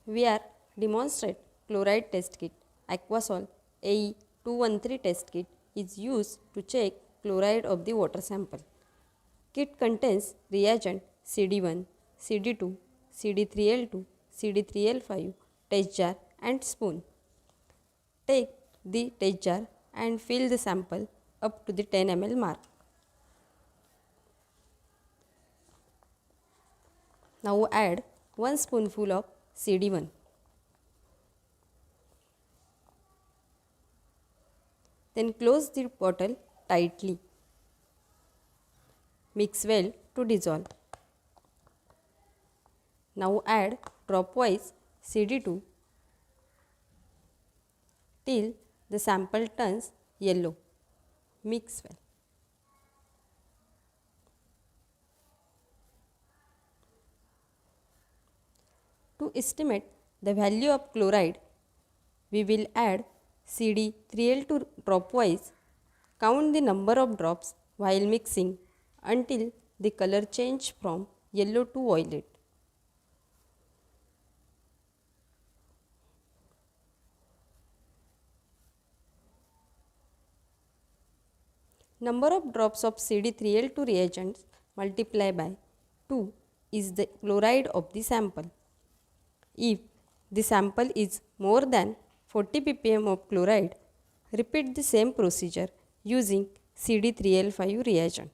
We are demonstrate Chloride Test Kit Aquasol AE 213 Test Kit is used to check chloride of the water sample. Kit contains reagent CD1, CD2, CD3L2, CD3L5, test jar and spoon. Take the test jar and fill the sample up to the 10 ml mark. Now add 1 spoonful of CD1. Then close the bottle tightly. Mix well to dissolve. Now add dropwise CD2 till the sample turns yellow. Mix well. To estimate the value of chloride, we will add CD3L2 dropwise, count the number of drops while mixing until the color change from yellow to violet. Number of drops of CD3L2 reagents multiplied by 2 is the chloride of the sample. If the sample is more than 40 ppm of chloride, repeat the same procedure using CD3L5 reagent.